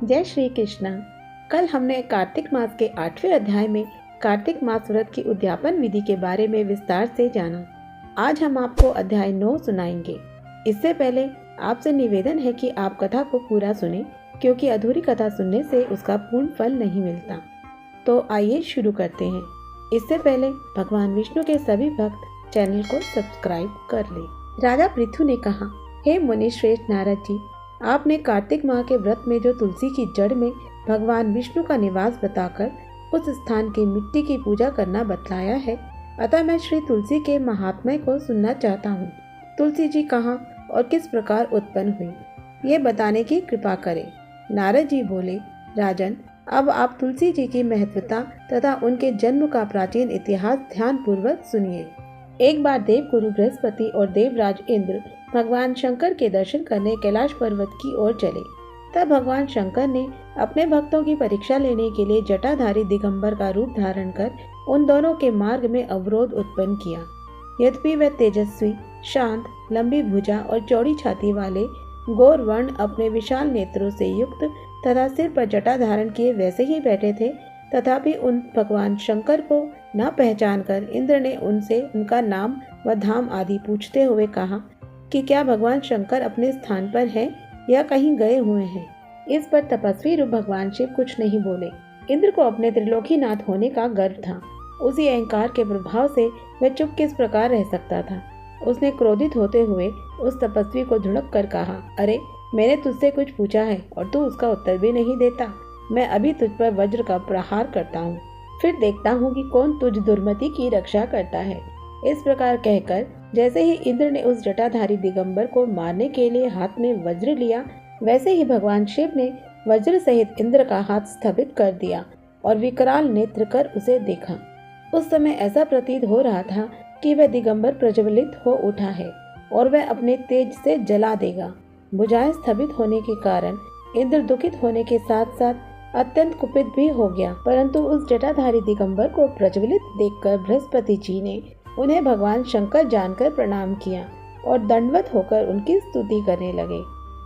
जय श्री कृष्णा। कल हमने कार्तिक मास के 8वें अध्याय में कार्तिक मास व्रत की उद्यापन विधि के बारे में विस्तार से जाना। आज हम आपको अध्याय 9 सुनाएंगे। इससे पहले आपसे निवेदन है कि आप कथा को पूरा सुने, क्योंकि अधूरी कथा सुनने से उसका पूर्ण फल नहीं मिलता। तो आइए शुरू करते हैं। इससे पहले भगवान विष्णु के सभी भक्त चैनल को सब्सक्राइब कर ले। राजा पृथु ने कहा, हे मुनि श्रेष्ठ नारद जी, आपने कार्तिक माह के व्रत में जो तुलसी की जड़ में भगवान विष्णु का निवास बताकर उस स्थान की मिट्टी की पूजा करना बतलाया है, अतः मैं श्री तुलसी के महात्म्य को सुनना चाहता हूँ। तुलसी जी कहाँ और किस प्रकार उत्पन्न हुई, ये बताने की कृपा करें। नारद जी बोले, राजन, अब आप तुलसी जी की महत्वता तथा उनके जन्म का प्राचीन इतिहास ध्यान पूर्वक सुनिए। एक बार देव गुरु बृहस्पति और देवराज इंद्र भगवान शंकर के दर्शन करने कैलाश पर्वत की ओर चले। तब भगवान शंकर ने अपने भक्तों की परीक्षा लेने के लिए जटाधारी दिगंबर का रूप धारण कर उन दोनों के मार्ग में अवरोध उत्पन्न किया। यद्यपि वे तेजस्वी, शांत, लंबी भुजा और चौड़ी छाती वाले गौर वर्ण अपने विशाल नेत्रों से युक्त तथा सिर पर जटा धारण किए वैसे ही बैठे थे, तथापि उन भगवान शंकर को न पहचान कर इंद्र ने उनसे उनका नाम व धाम आदि पूछते हुए कहा कि क्या भगवान शंकर अपने स्थान पर हैं या कहीं गए हुए हैं। इस पर तपस्वी रूप भगवान शिव कुछ नहीं बोले। इंद्र को अपने त्रिलोकीनाथ होने का गर्व था। उसी अहंकार के प्रभाव से वह चुप किस प्रकार रह सकता था। उसने क्रोधित होते हुए उस तपस्वी को धुड़क कर कहा, अरे, मैंने तुझसे कुछ पूछा है और तू उसका उत्तर भी नहीं देता। मैं अभी तुझ पर वज्र का प्रहार करता हूँ, फिर देखता हूँ कि कौन तुझ दुर्मति की रक्षा करता है। इस प्रकार कहकर जैसे ही इंद्र ने उस जटाधारी दिगंबर को मारने के लिए हाथ में वज्र लिया, वैसे ही भगवान शिव ने वज्र सहित इंद्र का हाथ स्थगित कर दिया और विकराल नेत्र कर उसे देखा। उस समय ऐसा प्रतीत हो रहा था कि वह दिगंबर प्रज्वलित हो उठा है और वह अपने तेज से जला देगा। भुजाएं स्थगित होने के कारण इंद्र दुखित होने के साथ साथ अत्यंत कुपित भी हो गया, परंतु उस जटाधारी दिगंबर को प्रज्वलित देखकर बृहस्पति जी ने उन्हें भगवान शंकर जानकर प्रणाम किया और दंडवत होकर उनकी स्तुति करने लगे।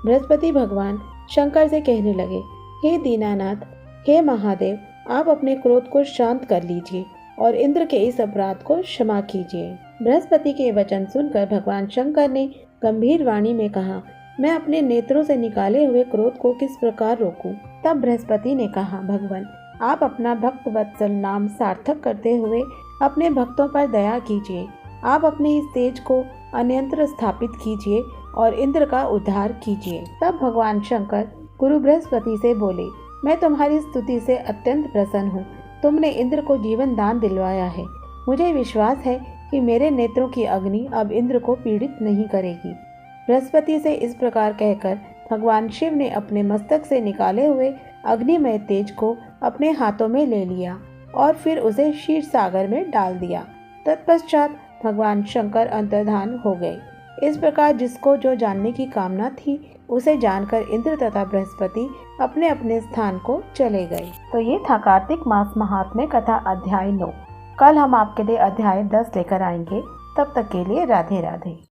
बृहस्पति भगवान शंकर से कहने लगे, हे दीनानाथ, हे महादेव, आप अपने क्रोध को शांत कर लीजिए और इंद्र के इस अपराध को क्षमा कीजिए। बृहस्पति के वचन सुनकर भगवान शंकर ने गंभीर वाणी में कहा, मैं अपने नेत्रों से निकाले हुए क्रोध को किस प्रकार रोकूं? तब बृहस्पति ने कहा, भगवान, आप अपना भक्त वत्सल नाम सार्थक करते हुए अपने भक्तों पर दया कीजिए। आप अपने इस तेज को अन्यंत्र स्थापित कीजिए और इंद्र का उद्धार कीजिए। तब भगवान शंकर गुरु बृहस्पति से बोले, मैं तुम्हारी स्तुति से अत्यंत प्रसन्न हूँ। तुमने इंद्र को जीवन दान दिलवाया है। मुझे विश्वास है कि मेरे नेत्रों की अग्नि अब इंद्र को पीड़ित नहीं करेगी। बृहस्पति से इस प्रकार कहकर भगवान शिव ने अपने मस्तक से निकाले हुए अग्निमय तेज को अपने हाथों में ले लिया और फिर उसे क्षीर सागर में डाल दिया। तत्पश्चात भगवान शंकर अंतर्धान हो गए। इस प्रकार जिसको जो जानने की कामना थी, उसे जानकर इंद्र तथा बृहस्पति अपने अपने स्थान को चले गए। तो ये था कार्तिक मास महात्म्य कथा अध्याय 9। कल हम आपके लिए अध्याय 10 लेकर आएंगे। तब तक के लिए राधे राधे।